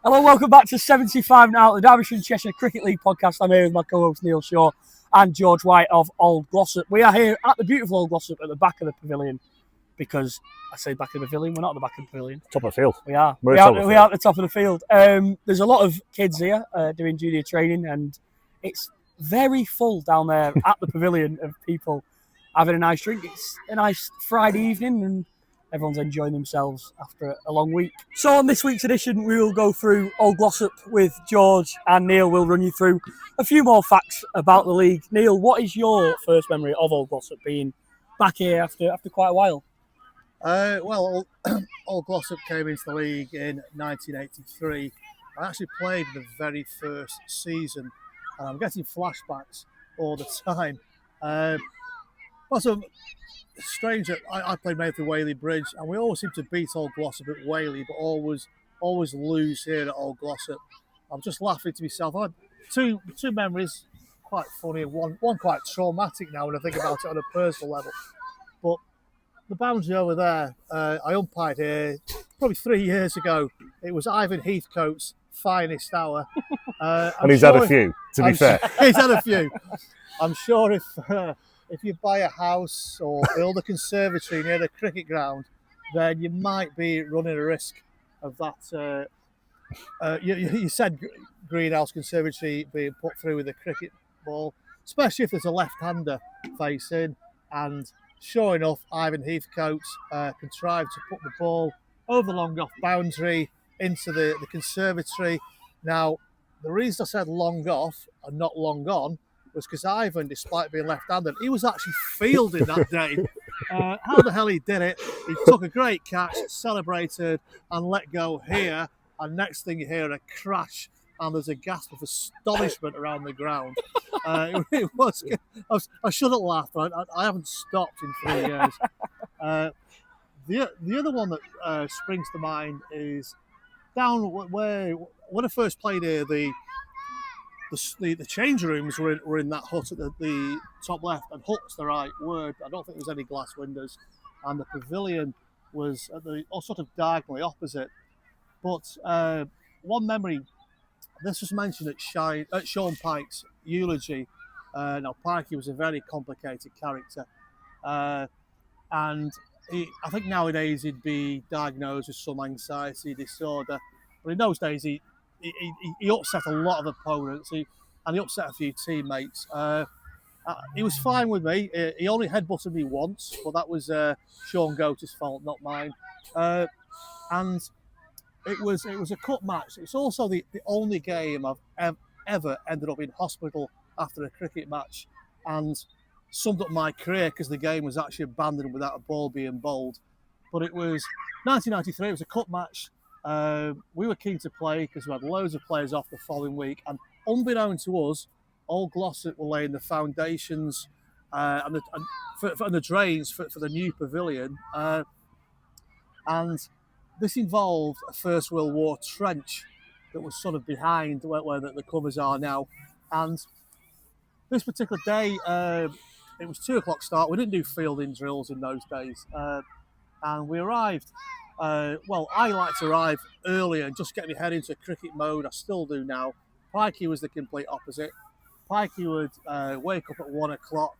Hello, welcome back to 75 Now, the Derbyshire and Cheshire Cricket League podcast. I'm here with my co-host Neil Shaw and George White of Old Glossop. We are here at the beautiful Old Glossop at the back of the pavilion because I say back of the pavilion, we're not at the back of the pavilion. Top of the field. We are. We're at the top of the field. There's a lot of kids here doing junior training and it's very full down there at the pavilion of people having a nice drink. It's a nice Friday evening and everyone's enjoying themselves after a long week. So on this week's edition, we will go through Old Glossop with George, and Neil will run you through a few more facts about the league. Neil, what is your first memory of Old Glossop being back here after quite a while? Old Glossop came into the league in 1983. I actually played the very first season, and I'm getting flashbacks all the time. Also, strange that I played mainly through Whaley Bridge, and we always seem to beat Old Glossop at Whaley, but always lose here at Old Glossop. I'm just laughing to myself. I had two memories, quite funny, one quite traumatic now when I think about it on a personal level. But the boundary over there, I umpired here probably 3 years ago. It was Ivan Heathcote's finest hour. And he's had a few, to be fair. He's had a few. I'm sure if you buy a house or build a conservatory near the cricket ground, then you might be running a risk of that. You said greenhouse conservatory being put through with a cricket ball, especially if there's a left-hander facing. And sure enough, Ivan Heathcote contrived to put the ball over the long off boundary into the conservatory. Now, the reason I said long off and not long on was because Ivan, despite being left-handed, he was actually fielding that day. How the hell he did it? He took a great catch, celebrated, and let go here. And next thing you hear a crash, and there's a gasp of astonishment around the ground. It was. I shouldn't laugh, but I haven't stopped in 3 years. The other one that springs to mind is down where when I first played here, the change rooms were in that hut at the top left, and hut's the right word. I don't think there was any glass windows, and the pavilion was at the sort of diagonally opposite. But one memory, this was mentioned at Sean Pike's eulogy. Now Pikey was a very complicated character, and I think nowadays he'd be diagnosed with some anxiety disorder. But in those days he upset a lot of opponents, and he upset a few teammates. He was fine with me. He only headbutted me once, but that was Sean Goater's fault, not mine. And it was a cup match. It's also the only game I've ever ended up in hospital after a cricket match, and summed up my career because the game was actually abandoned without a ball being bowled. But it was 1993. It was a cup match. We were keen to play because we had loads of players off the following week, and unbeknown to us, Old Glossop were laying the foundations and the drains for the new pavilion, and this involved a First World War trench that was sort of behind where the covers are now. And this particular day, it was 2 o'clock start. We didn't do fielding drills in those days, and we arrived. I like to arrive early and just get my head into cricket mode. I still do now. Pikey was the complete opposite. Pikey would wake up at 1 o'clock,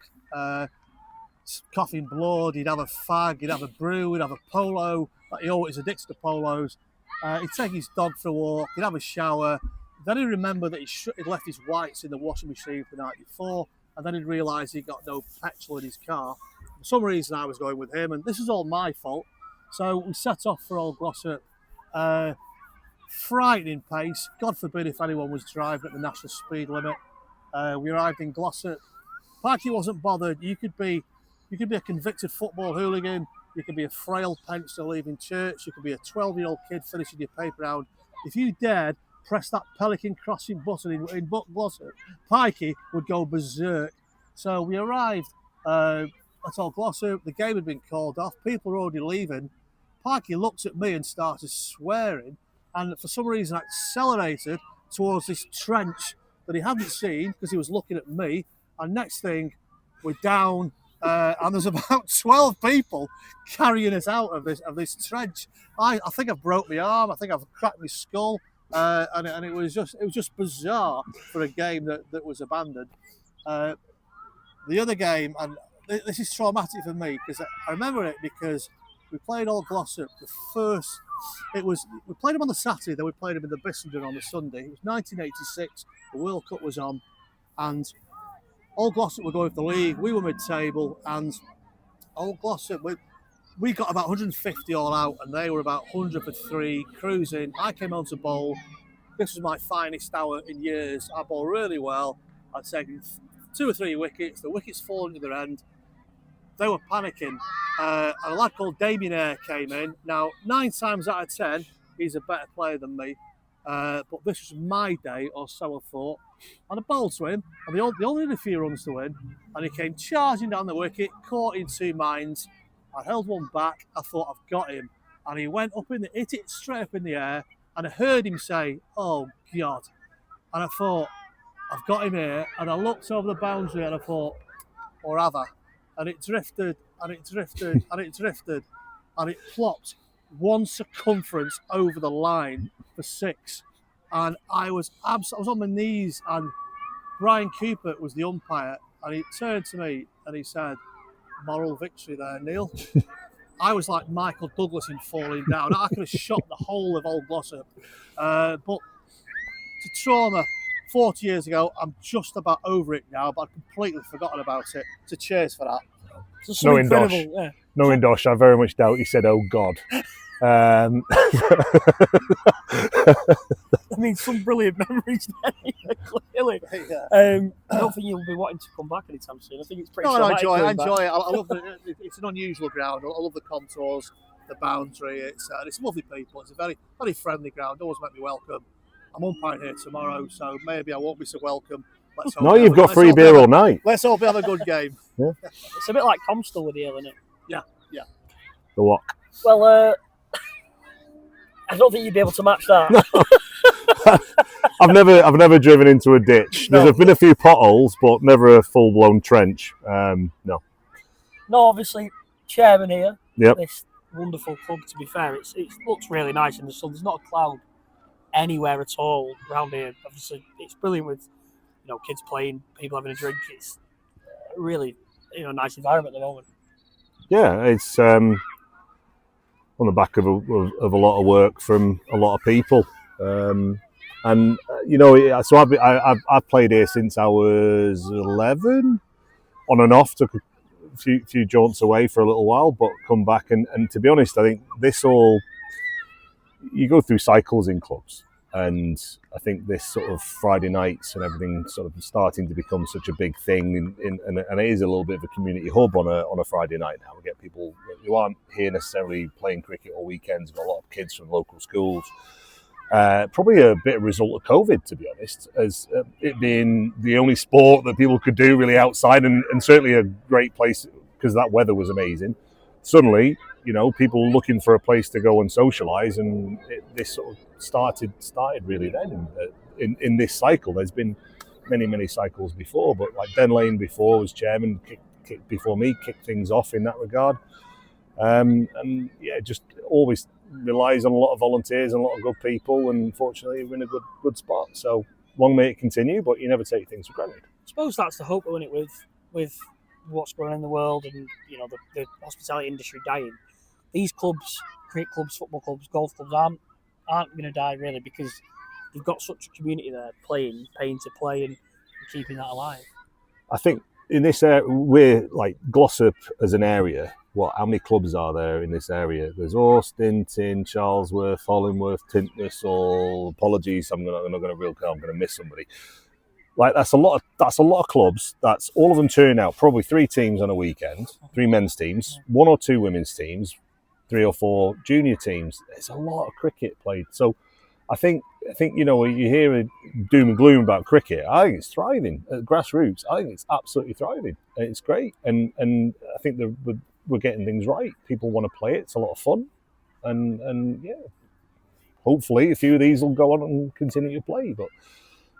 coughing blood. He'd have a fag, he'd have a brew, he'd have a polo. He always addicted to polos. He'd take his dog for a walk, he'd have a shower. Then he'd remember that he'd left his whites in the washing machine the night before, and then he'd realise he'd got no petrol in his car. For some reason I was going with him, and this is all my fault. So we set off for Old Glossop, frightening pace. God forbid if anyone was driving at the national speed limit. We arrived in Glossop. Pikey wasn't bothered. You could be a convicted football hooligan. You could be a frail pensioner leaving church. You could be a 12-year-old kid finishing your paper round. If you dared press that pelican crossing button in Glossop, Pikey would go berserk. So we arrived at Old Glossop. The game had been called off. People were already leaving. Pikey looked at me and started swearing, and for some reason accelerated towards this trench that he hadn't seen because he was looking at me. And next thing, we're down, and there's about 12 people carrying us out of this trench. I think I've broke my arm. I think I've cracked my skull. and it was just bizarre for a game that was abandoned. The other game, and this is traumatic for me because I remember it because we played Old Glossop. We played them on the Saturday, then we played them in the Bissenden on the Sunday. It was 1986. The World Cup was on, and Old Glossop were going for the league. We were mid-table, and Old Glossop, we got about 150 all out, and they were about 100 for 3, cruising. I came on to bowl. This was my finest hour in years. I bowled really well. I'd taken 2 or 3 wickets. The wickets falling to their end. They were panicking. And a lad called Damien Eyre came in. Now, 9 times out of 10, he's a better player than me. But this was my day, or so I thought. And I bowled to him, and they only needed a few runs to win. And he came charging down the wicket, caught in 2 minds. I held one back. I thought, I've got him. And he went up hit it straight up in the air. And I heard him say, "Oh, God." And I thought, I've got him here. And I looked over the boundary and I thought, or have I? And it drifted, and it drifted, and it drifted. And it plopped 1 circumference over the line for 6. And I was on my knees, and Brian Cooper was the umpire. And he turned to me and he said, "Moral victory there, Neil." I was like Michael Douglas in Falling Down. I could have shot the whole of Old Glossop. But it's a trauma. 40 years ago, I'm just about over it now, but I've completely forgotten about it. So cheers for that. Knowing Dosh, I very much doubt he said, "Oh God." I mean, some brilliant memories there, clearly. Yeah. I don't think you'll be wanting to come back anytime soon. I think it's pretty I enjoy traumatic it. I love it's an unusual ground. I love the contours, the boundary. It's lovely people. It's a very, very friendly ground. Always make me welcome. I'm umpiring here tomorrow, so maybe I won't be so welcome. You've got free beer all night. Let's hope we have a good game. Yeah. It's a bit like Comstall with the hill, isn't it? Yeah. The what? Well, I don't think you'd be able to match that. I've never driven into a ditch. No. There's been a few potholes, but never a full blown trench. No. No, obviously, chairman here. Yep. This wonderful club. To be fair, it looks really nice in the sun. There's not a cloud anywhere at all around here. Obviously, it's brilliant with kids playing, people having a drink. It's really nice environment at the moment. Yeah, it's on the back of a lot of work from a lot of people, so I've played here since I was 11, on and off. Took a few jaunts away for a little while, but come back and to be honest, I think you go through cycles in clubs. And I think this sort of Friday nights and everything sort of starting to become such a big thing, and it is a little bit of a community hub on a Friday night now. We get people who aren't here necessarily playing cricket all weekends. We've got a lot of kids from local schools. Probably a bit of a result of COVID, to be honest, as it being the only sport that people could do really outside, and certainly a great place because that weather was amazing. Suddenly, people looking for a place to go and socialise, and this sort of started really then in this cycle. There's been many cycles before, but like Den Lane before was chairman, before me, kicked things off in that regard. And yeah, just always relies on a lot of volunteers and a lot of good people, and fortunately we're in a good spot. So long may it continue, but you never take things for granted. I suppose that's the hope, isn't it, with what's going on in the world and the hospitality industry dying. These clubs, cricket clubs, football clubs, golf clubs aren't going to die really, because they've got such a community there paying to play and keeping that alive. I think in this area, we're like Glossop as an area. How many clubs are there in this area? There's Austin, Charlesworth, Hollingworth, Tintnessall. Apologies, I'm not going to reel call. I'm going to miss somebody. Like that's a lot of clubs. That's all of them turning out. Probably 3 teams on a weekend, 3 men's teams, 1 or 2 women's teams, 3 or 4 junior teams. There's a lot of cricket played. So I think you hear doom and gloom about cricket. I think it's thriving at grassroots. I think it's absolutely thriving. It's great, and I think we're getting things right. People want to play it. It's a lot of fun, and yeah, hopefully a few of these will go on and continue to play. But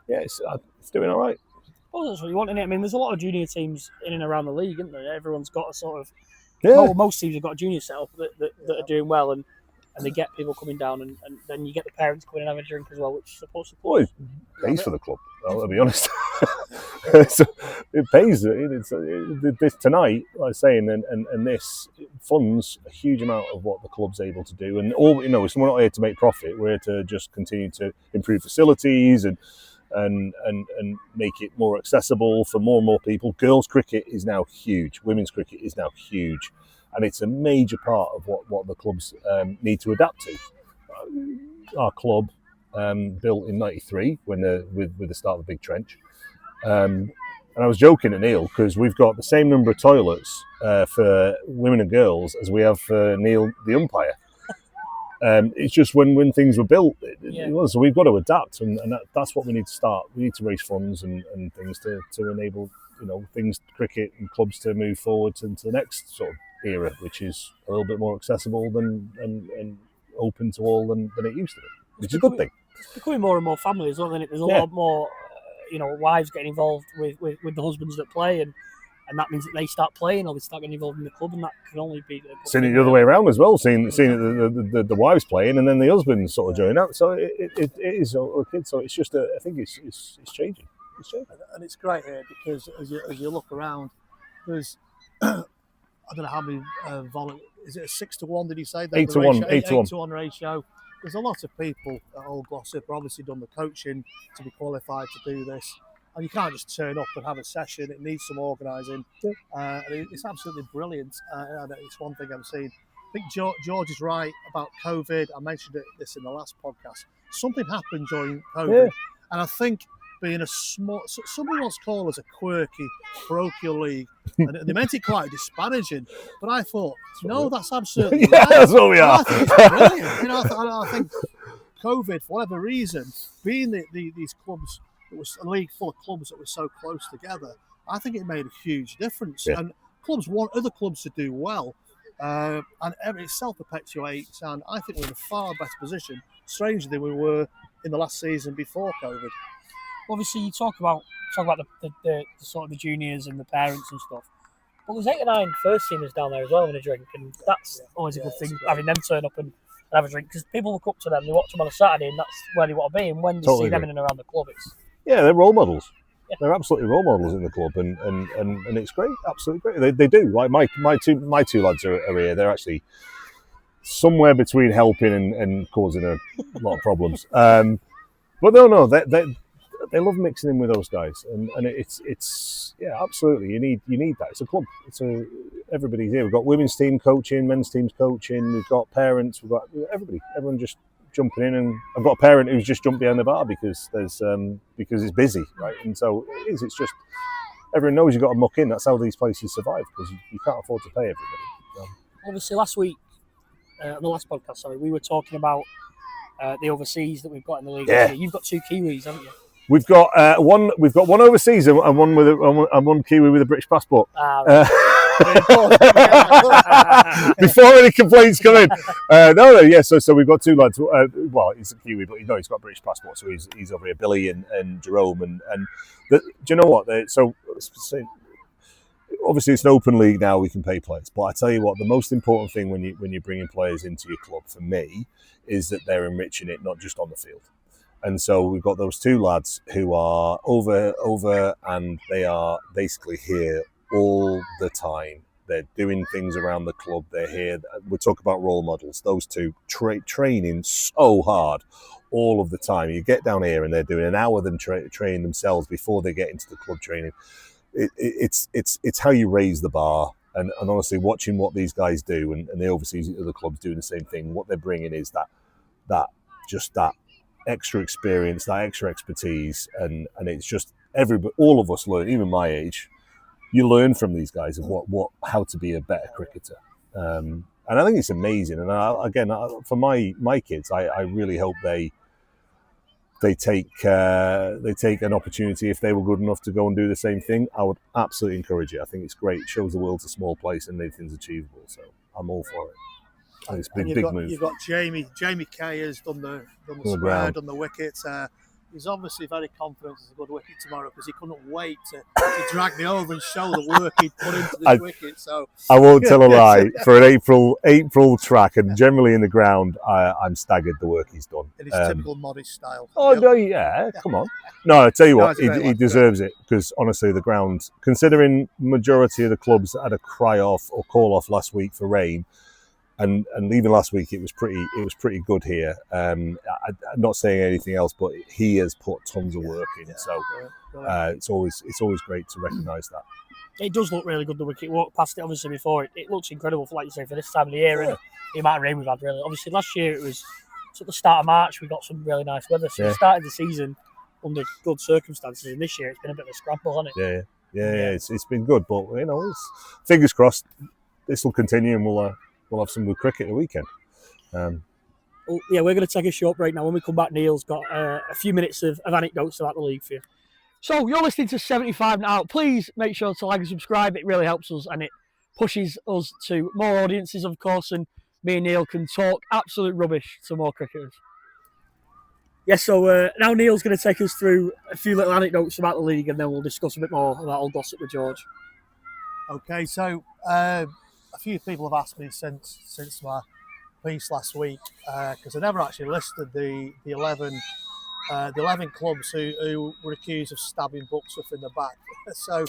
yeah, it's doing all right. Well, that's what you want, isn't it? I mean, there's a lot of junior teams in and around the league, isn't there? Everyone's got a sort of... Yeah. Most teams have got a junior setup that are doing well, and and they get people coming down, and then you get the parents coming and having a drink as well, which supports the club. Well, it pays for the club. I'll be honest. So it pays. This tonight, like I was saying, and this funds a huge amount of what the club's able to do. And all we're not here to make profit. We're here to just continue to improve facilities and make it more accessible for more and more people. Girls' cricket is now huge. Women's cricket is now huge. And it's a major part of what the clubs need to adapt to. Our club, built in '93 with the start of the Big Trench. And I was joking to Neil because we've got the same number of toilets for women and girls as we have for Neil, the umpire. It's just when things were built, it was. So we've got to adapt, and that's what we need to start. We need to raise funds and things to enable things, cricket and clubs, to move forward into the next sort of era, which is a little bit more accessible and open to all than it used to be, which is a good thing. It's becoming more and more family as well, isn't it? There's a lot more, wives getting involved with the husbands that play, and that means that they start playing or they start getting involved in the club, and that can only be seeing it the other way around as well. Seeing the wives playing and then the husbands sort of joining out. So it is a kid. So it's just I think it's changing. It's changing, and it's great here because as you look around, there's I don't know how many is it a 6-1? Did you say? 8-1. 8-1 ratio. There's a lot of people at Old Glossop who obviously done the coaching to be qualified to do this. And you can't just turn up and have a session. It needs some organising. And it's absolutely brilliant. And it's one thing I've seen. I think George is right about COVID. I mentioned this in the last podcast. Something happened during COVID. Yeah. And I think being a small... Somebody once called us a quirky, parochial league. And they meant it quite disparaging. But I thought, no, that's absolutely right. That's what we are. I think it's brilliant. I think COVID, for whatever reason, being these clubs... It was a league full of clubs that were so close together. I think it made a huge difference. Yeah. And clubs want other clubs to do well. And it self-perpetuates. And I think we're in a far better position, strangely, than we were in the last season before COVID. Obviously, you talk about the sort of the juniors and the parents and stuff. But there's 8 or 9 first teamers down there as well having a drink. And that's always a good thing, having them turn up and have a drink. Because people look up to them, they watch them on a Saturday, and that's where they want to be. And when they see them in and around the club, it's... Yeah, they're role models. Yeah. They're absolutely role models in the club, and it's great, absolutely great. They do. Like my two lads are here. They're actually somewhere between helping and causing a lot of problems. But no, they love mixing in with those guys, and it's absolutely. You need that. It's a club. Everybody's here. We've got women's team coaching, men's teams coaching. We've got parents. We've got everybody. Everyone just jumping in, and I've got a parent who's just jumped behind the bar because it's busy, right? And so it's just everyone knows you've got to muck in. That's how these places survive, because you can't afford to pay everybody. Obviously, last week, on the last podcast, we were talking about the overseas that we've got in the league. Yeah. You've got 2 Kiwis, haven't you? We've got one. We've got one overseas and one Kiwi with a British passport. Right. Before any complaints come in, So we've got 2 lads. Well, he's a Kiwi, but he's got a British passport, so he's over here. Billy and Jerome, and do you know what? Obviously it's an open league now. We can pay players, but I tell you what, the most important thing when you're bringing players into your club, for me, is that they're enriching it, not just on the field. And so we've got those 2 lads who are over, and they are basically here all the time. They're doing things around the club. They're here. We talk about role models. Those 2 training so hard all of the time. You get down here and they're doing an hour of them training themselves before they get into the club training. It's how you raise the bar. And honestly, watching what these guys do, and the overseas other clubs doing the same thing, what they're bringing is that extra experience, that extra expertise, and it's just all of us learn, even my age. You learn from these guys of how to be a better cricketer, and I think it's amazing. And for my kids, I really hope they take an opportunity, if they were good enough to go and do the same thing. I would absolutely encourage it. I think it's great. It shows the world's a small place and anything's achievable. So I'm all for it. I think it's a big move. You've got Jamie Kay has done the square, done the wickets. he's obviously very confident it's a good wicket tomorrow because he couldn't wait to drag me over and show the work he'd put into this wicket. So I won't tell a lie. For an April track, and generally in the ground, I'm staggered the work he's done. In his typical modest style. Oh, no, yeah, come on. No, I tell you what, he deserves it because honestly, the ground, considering majority of the clubs that had a cry off or call off last week for rain, and even last week it was pretty good here. I'm not saying anything else, but he has put tons of work in, so it's always great to recognise that. It does look really good. The wicket walked past it obviously before. It looks incredible for, like you say, for this time of the year and the amount of rain we've had. Really, obviously last year it was at the start of March. We got some really nice weather, so we started the season under good circumstances. And this year it's been a bit of a scramble, hasn't it? Yeah. It's been good, but it's fingers crossed this will continue and we'll have some good cricket at the weekend. Well, we're going to take a short break now. When we come back, Neil's got a few minutes of anecdotes about the league for you. So you're listening to 75 Now. Please make sure to like and subscribe. It really helps us and it pushes us to more audiences, of course, and me and Neil can talk absolute rubbish to more cricketers. Yes, so now Neil's going to take us through a few little anecdotes about the league and then we'll discuss a bit more about Old Glossop with George. Okay, so a few people have asked me since my piece last week because I never actually listed the 11 clubs who were accused of stabbing Bucksworth in the back. So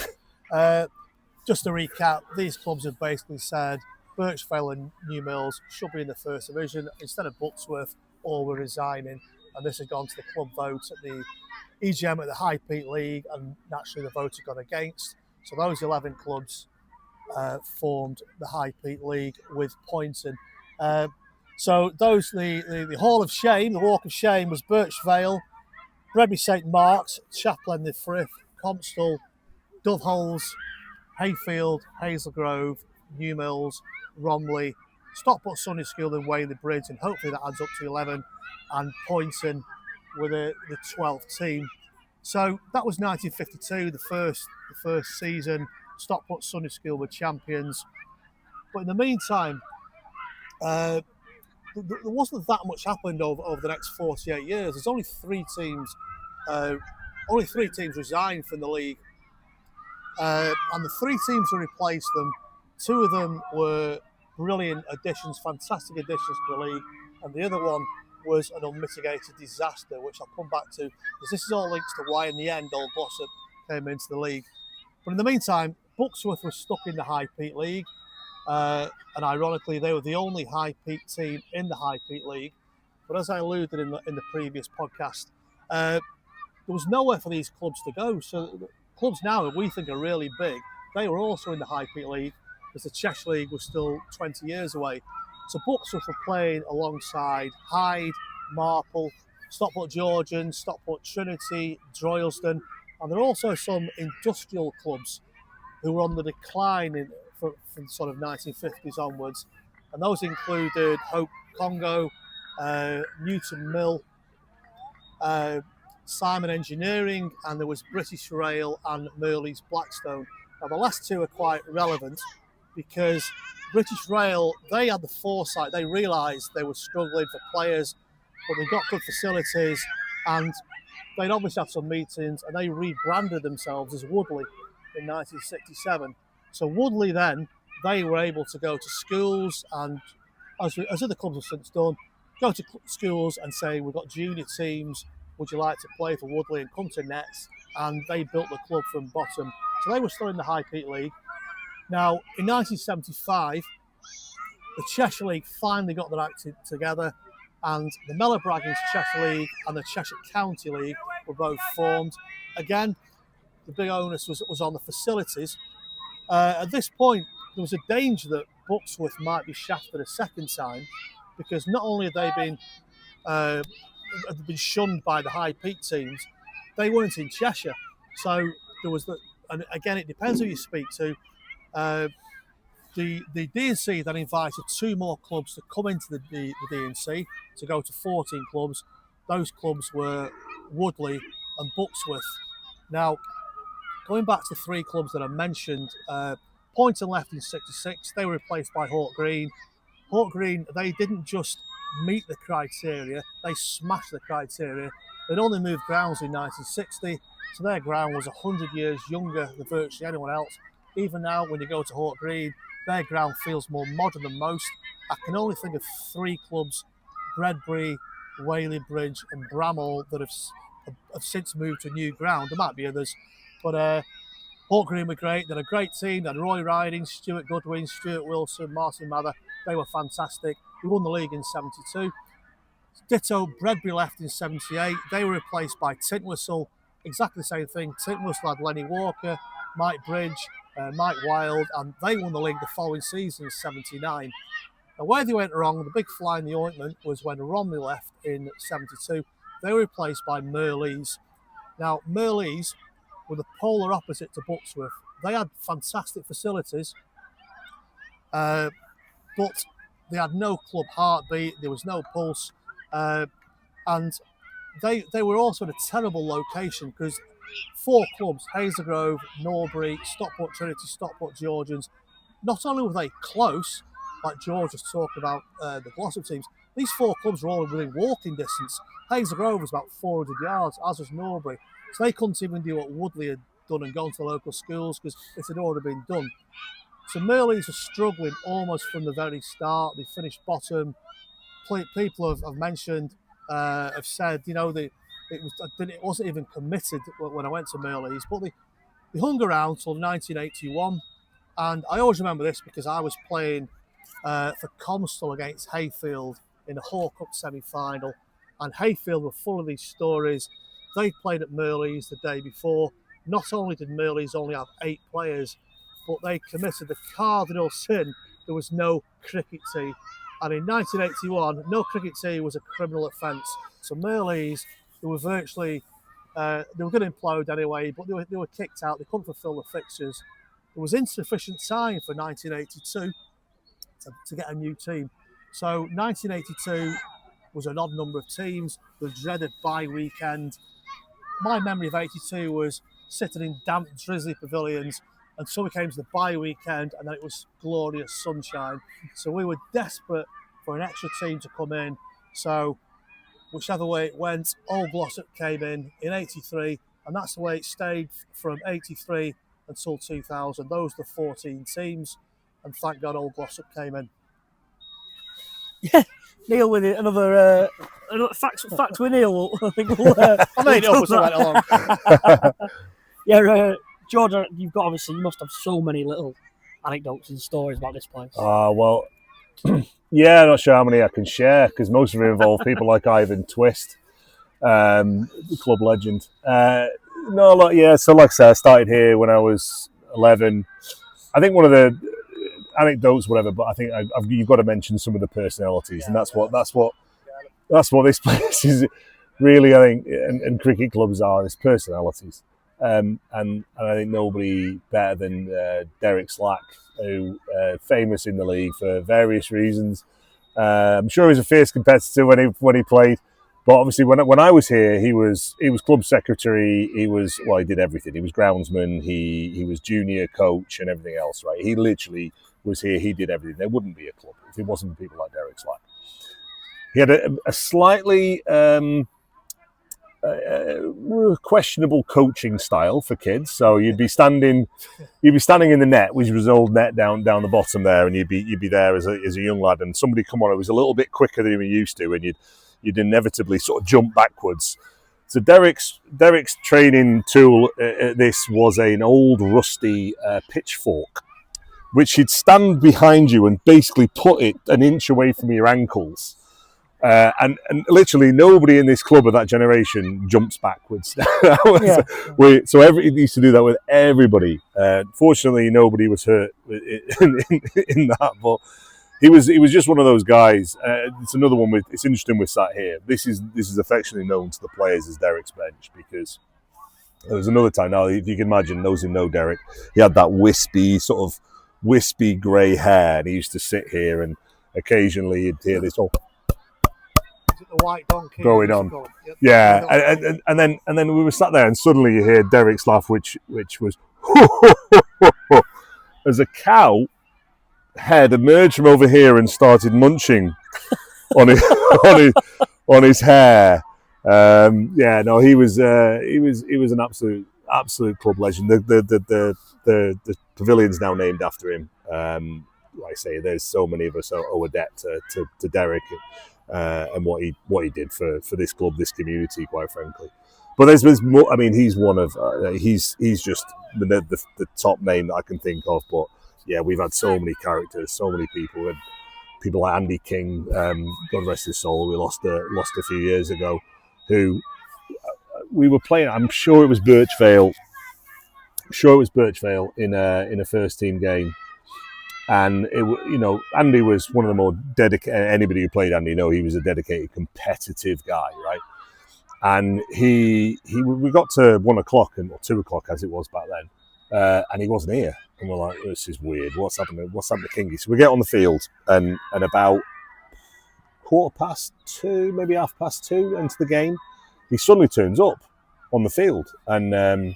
just to recap, these clubs have basically said Birchvale and New Mills should be in the first division instead of Bucksworth, or we're resigning. And this has gone to the club vote at the EGM at the High Peak League, and naturally the vote has gone against. So those 11 clubs formed the High Peak League with Poynton. So those, the Hall of Shame, the Walk of Shame was Birchvale, Bredby St Mark's, Chaplain the Frith, Compstall, Doveholes, Hayfield, Hazelgrove, New Mills, Romley, Stockport Sunday School and Whaley Bridge, and hopefully that adds up to 11, and Poynton with the 12th team. So that was 1952, the first season. Stockport Sunday School were champions. But in the meantime, there wasn't that much happened over the next 48 years. There's only three teams resigned from the league. And the three teams who replaced them, two of them were brilliant additions, fantastic additions to the league, and the other one was an unmitigated disaster, which I'll come back to, because this is all linked to why in the end Old Glossop came into the league. But in the meantime, Bucksworth was stuck in the High Peak League, and ironically they were the only High Peak team in the High Peak League. But as I alluded in the previous podcast, there was nowhere for these clubs to go. So the clubs now that we think are really big, they were also in the High Peak League, because the Cheshire League was still 20 years away. So Bucksworth were playing alongside Hyde, Marple, Stockport Georgian, Stockport Trinity, Droylsden, and there are also some industrial clubs who were on the decline from sort of 1950s onwards, and those included Hope Congo, Newton Mill, Simon Engineering, and there was British Rail and Merley's Blackstone. Now the last two are quite relevant because British Rail, they had the foresight, they realised they were struggling for players, but they got good facilities, and they'd obviously had some meetings, and they rebranded themselves as Woodley in 1967. So Woodley then, they were able to go to schools, and as other clubs have since done, go to schools and say, we've got junior teams, would you like to play for Woodley, and come to Nets, and they built the club from bottom. So they were still in the High Peak League. Now, in 1975, the Cheshire League finally got their act together, and the Mellor Braggins Cheshire League and the Cheshire County League were both formed. Again, the big onus was on the facilities. At this point, there was a danger that Bucksworth might be shafted a second time, because not only had they been shunned by the High Peak teams, they weren't in Cheshire. So there was and again, it depends who you speak to. The D&C then invited two more clubs to come into the D&C to go to 14 clubs. Those clubs were Woodley and Bucksworth. Now, going back to the three clubs that I mentioned, Poynton left in 66. They were replaced by Hawk Green. Hawk Green, they didn't just meet the criteria, they smashed the criteria. They'd only moved grounds in 1960, so their ground was 100 years younger than virtually anyone else. Even now, when you go to Hawk Green, their ground feels more modern than most. I can only think of 3 clubs, Bredbury, Whaley Bridge and Bramall, that have since moved to a new ground. There might be others, but Hawk Green were great. They're a great team. They had Roy Riding, Stuart Goodwin, Stuart Wilson, Martin Mather. They were fantastic. We won the league in 72. Ditto, Bredbury left in 78. They were replaced by Tintwistle. Exactly the same thing. Tintwistle had Lenny Walker, Mike Bridge, Mike Wilde, and they won the league the following season in 79. Now, where they went wrong, the big fly in the ointment, was when Romney left in 72. They were replaced by Merleys. Now, Merleys were the polar opposite to Bucksworth. They had fantastic facilities, but they had no club heartbeat. There was no pulse, and they were also in a terrible location because 4 clubs, Hazel Grove, Norbury, Stockport Trinity, Stockport Georgians, not only were they close, like George was talking about the Glossop teams, these 4 clubs were all within walking distance. Hazel Grove was about 400 yards, as was Norbury. So they couldn't even do what Woodley had done and gone to the local schools because it had already been done. So Merleys were struggling almost from the very start. They finished bottom. People have mentioned, have said, it wasn't even committed when I went to Merleys, but they hung around till 1981. And I always remember this because I was playing for Comstal against Hayfield in a Hawk Cup semi-final, and Hayfield were full of these stories. They played at Merleys the day before. Not only did Merleys only have 8 players, but they committed the cardinal sin. There was no cricket tee. And in 1981, no cricket tee was a criminal offence. So Merleys, they were virtually, they were going to implode anyway, but they were kicked out. They couldn't fulfil the fixtures. There was insufficient time for 1982 to get a new team. So 1982 was an odd number of teams, the dreaded bye weekend. My memory of 82 was sitting in damp, drizzly pavilions, and so we came to the bye weekend, and then it was glorious sunshine. So we were desperate for an extra team to come in. So whichever way it went, Old Glossop came in 83, and that's the way it stayed from 83 until 2000. Those were the 14 teams, and thank God Old Glossop came in. Yeah, Neil with it. Another fact with Neil. I think I made it up as I went along. Yeah, Jordan, you must have so many little anecdotes and stories about this place. Well, yeah, I'm not sure how many I can share because most of them involve people like Ivan Twist, the club legend. So like I said, I started here when I was 11. I think one of the anecdotes, whatever, but I think you've got to mention some of the personalities, and that's what this place is really. I think, and cricket clubs are is personalities. And I think nobody better than Derek Slack, who famous in the league for various reasons. I'm sure he was a fierce competitor when he played, but obviously when I was here, he was club secretary. He did everything. He was groundsman. He was junior coach and everything else. Right? He literally was here. He did everything. There wouldn't be a club if it wasn't for people like Derek Slack. He had a slightly questionable coaching style for kids. So you'd be standing in the net, which was an old net down the bottom there, and you'd be there as a young lad, and somebody come on, it was a little bit quicker than you were used to, and you'd inevitably sort of jump backwards. So Derek's training tool this was an old rusty pitchfork, which he'd stand behind you and basically put it an inch away from your ankles. And literally nobody in this club of that generation jumps backwards. So he used to do that with everybody. Fortunately, nobody was hurt in that. But he was just one of those guys. It's another one it's interesting with sat here. This is affectionately known to the players as Derek's bench, because there was another time. Now, if you can imagine, those who know Derek, he had that wispy grey hair, and he used to sit here, and occasionally you'd hear this The white donkey going on. Yep. Yeah, and then we were sat there, and suddenly you hear Derek's laugh, which was as a cow head emerged from over here and started munching on his hair. Yeah, no, he was an absolute club legend. The pavilion's now named after him. Like I say, there's so many of us owe a debt to Derek and what he did for this club, this community, quite frankly. But there's more. I mean, he's one of he's just the top name that I can think of. But yeah, we've had so many characters, so many people, and people like Andy King, God rest his soul, we lost a few years ago, who we were playing. I'm sure it was Birchvale. In a first team game. And Andy was one of the more dedicated. Anybody who played Andy know he was a dedicated, competitive guy, right? And we got to 1 o'clock or 2 o'clock as it was back then, and he wasn't here. And we're like, this is weird. What's happening to Kingy? So we get on the field, and about 2:15, maybe 2:30 into the game, he suddenly turns up on the field, and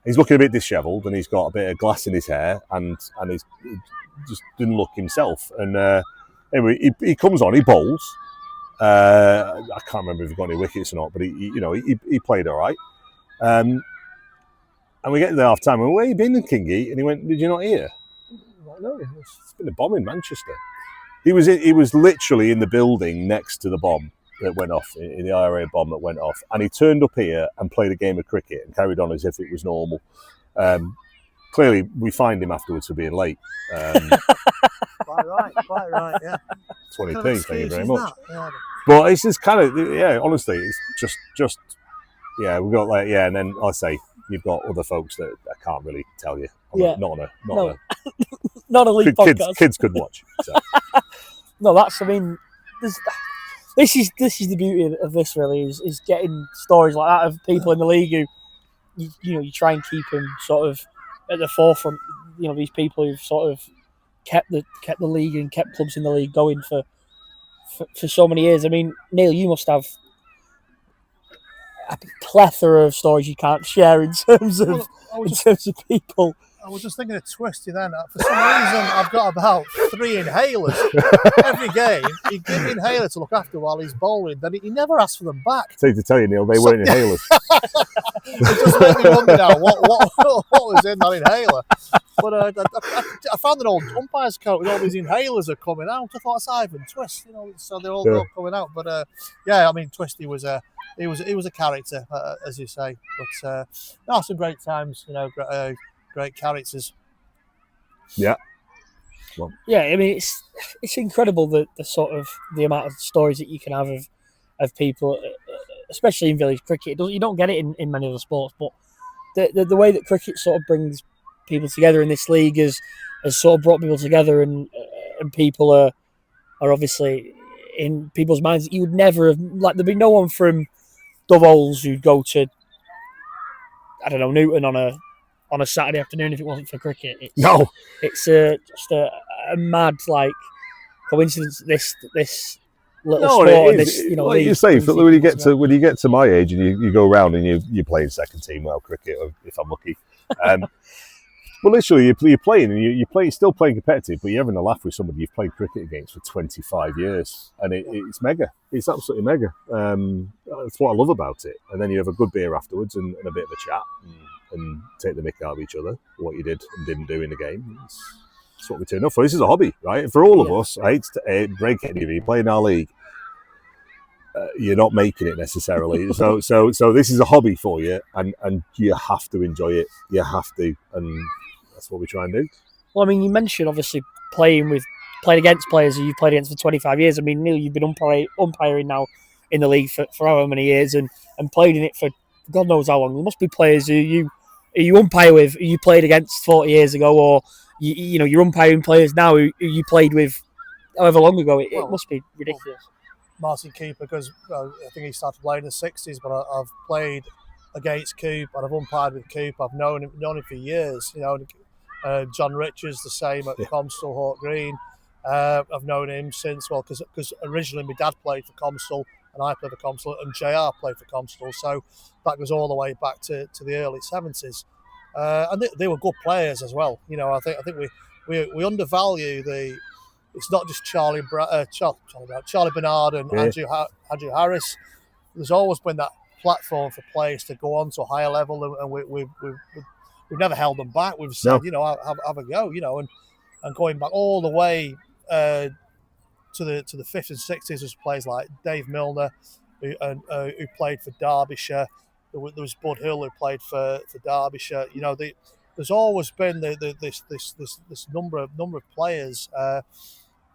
he's looking a bit dishevelled, and he's got a bit of glass in his hair, and he just didn't look himself. And anyway, he comes on, he bowls. I can't remember if he got any wickets or not, but he played all right. And we get to the half time, and where you been, Kingy? And he went, did you not hear? I'm like, no, it's been a bomb in Manchester. He was literally in the building next to the bomb that went off, in the IRA bomb that went off, and he turned up here and played a game of cricket and carried on as if it was normal. Clearly, we fined him afterwards for being late. Quite right, yeah. 20p, thank you very much. Yeah. But it's just kind of, yeah, honestly, it's just yeah, we've got and then I say you've got other folks that I can't really tell you. Not a league podcast. Kids could watch. So. No, this is the beauty of this, really, is getting stories like that of people in the league who you try and keep them sort of at the forefront. These people who've sort of kept the league and kept clubs in the league going for so many years. I mean, Neil, you must have a plethora of stories you can't share in terms of people. I was just thinking of Twisty then. For some reason, I've got about 3 inhalers. Every game, he gives me an inhaler to look after while he's bowling. Then he never asks for them back. So to tell you, Neil, they weren't inhalers. It just makes me wonder now what was in that inhaler. But I found an old umpire's coat with all these inhalers are coming out. I thought it's Ivan Twist, so they're all coming out. But I mean, Twisty was a character, as you say. But some great times, great characters. Yeah. Well. Yeah, I mean, it's incredible the sort of the amount of stories that you can have of people, especially in village cricket. You don't get it in many other sports, but the way that cricket sort of brings people together in this league has sort of brought people together, and people are obviously in people's minds that you would never have, like, there'd be no one from Doveholes who'd go to, I don't know, Newton on a Saturday afternoon if it wasn't for cricket. It's just a mad, like, coincidence. This little sport. And this, like you say, when you get to my age and you go around and you play in second team, cricket, if I'm lucky. Well, literally, you're playing and you're still playing competitive, but you're having a laugh with somebody you've played cricket against for 25 years, and it's mega. It's absolutely mega. That's what I love about it. And then you have a good beer afterwards and a bit of a chat and take the mick out of each other, what you did and didn't do in the game. That's what we turn up for. This is a hobby, right? And for all of us, I hate to break any of you, play in our league. You're not making it necessarily. So this is a hobby for you, and you have to enjoy it. You have to, and that's what we try and do. Well, I mean, you mentioned obviously playing against players who you've played against for 25 years. I mean, Neil, you've been umpiring now in the league for however many years, and played in it for God knows how long. There must be players who you umpire with, who you played against 40 years ago, or you're umpiring players now who you played with however long ago. It must be ridiculous. Martin Cooper, because I think he started playing in the 60s, but I've played against Coop and I've umpired with Coop. I've known him for years. John Richards the same at Comstal Hawk Green. I've known him since, because originally my dad played for Comstal and I played for Comstal, and JR played for Comstal, so that goes all the way back to the early 70s. And they were good players as well. I think we undervalue the. It's not just Charlie Bernard and Andrew Harris. there's always been that platform for players to go on to a higher level, and we've never held them back. We've said, have a go, and going back all the way to the 50s and 60s, there's players like Dave Milner, who played for Derbyshire. There was Bud Hill, who played for Derbyshire. There's always been this number of players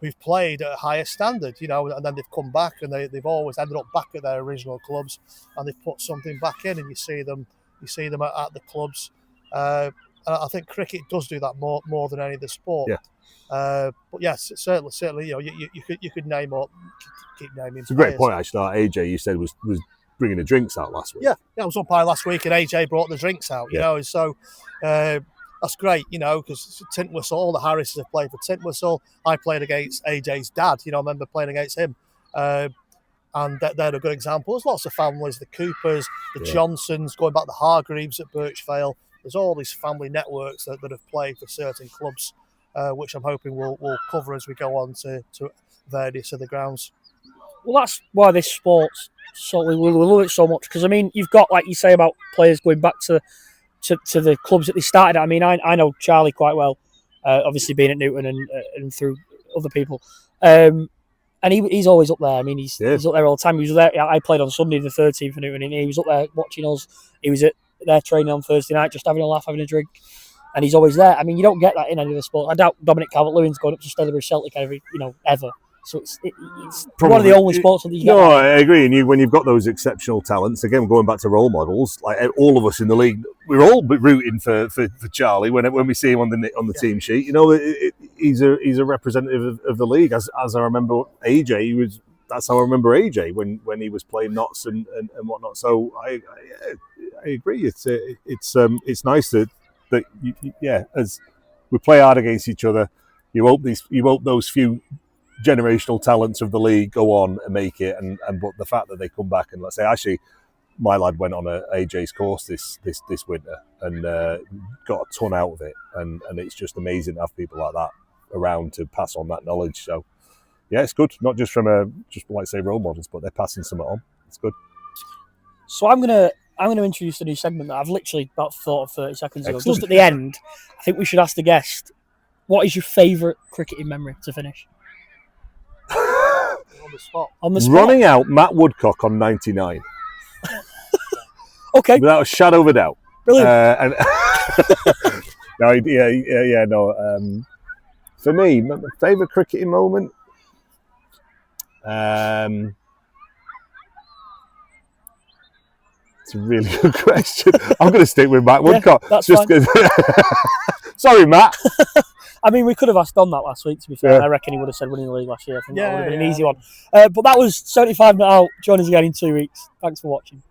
who've played at a higher standard, and then they've come back and they've always ended up back at their original clubs, and they've put something back in, and you see them at the clubs. And I think cricket does do that more than any other sport. Yeah. But yes, certainly, you could name or keep naming. It's a great point, actually. AJ, you said was bringing the drinks out last week. Yeah, I was umpire last week, and AJ brought the drinks out. And so that's great, because Tintwistle, all the Harrises have played for Tintwistle. I played against AJ's dad. I remember playing against him. And they're a good example. There's lots of families, the Coopers, the Johnsons, going back to the Hargreaves at Birchvale. There's all these family networks that have played for certain clubs, which I'm hoping we'll cover as we go on to various other grounds. Well, that's why this sport's we love it so much, because, you've got, like you say, about players going back to the clubs that they started at. I know Charlie quite well, obviously being at Newton and through other people. And he's always up there. He's up there all the time. He was there. I played on Sunday, the 13th for Newton, and he was up there watching us. He was at their training on Thursday night, just having a laugh, having a drink. And he's always there. You don't get that in any other sport. I doubt Dominic Calvert-Lewin's going up to Stelibridge Celtic ever. So it's one of the only sports that you get. No, I agree. And when you've got those exceptional talents, again, going back to role models, like all of us in the league, we're all rooting for Charlie when we see him on the team sheet. He's a representative of the league. As I remember AJ, that's how I remember AJ when he was playing knots and whatnot. So I agree. It's nice that as we play hard against each other, you hope those few generational talents of the league go on and make it, but the fact that they come back and, let's say, actually my lad went on a AJ's course this winter and got a ton out of it, and it's just amazing to have people like that around to pass on that knowledge. So yeah, it's good, not just from role models, but they're passing something on. It's good. So I'm gonna introduce a new segment that I've literally about thought of 30 seconds ago. Excellent. Just at the end, I think we should ask the guest, what is your favourite cricketing memory to finish? On the spot. Running out Matt Woodcock on 99. Okay. Without a shadow of a doubt. Brilliant. For me, my favourite cricketing moment. It's a really good question. I'm going to stick with Matt Woodcock. That's just fine. Sorry, Matt. We could have asked Don that last week, to be fair. Yeah. I reckon he would have said winning the league last year. I think that would have been an easy one. But that was 75 Not Out. Join us again in 2 weeks. Thanks for watching.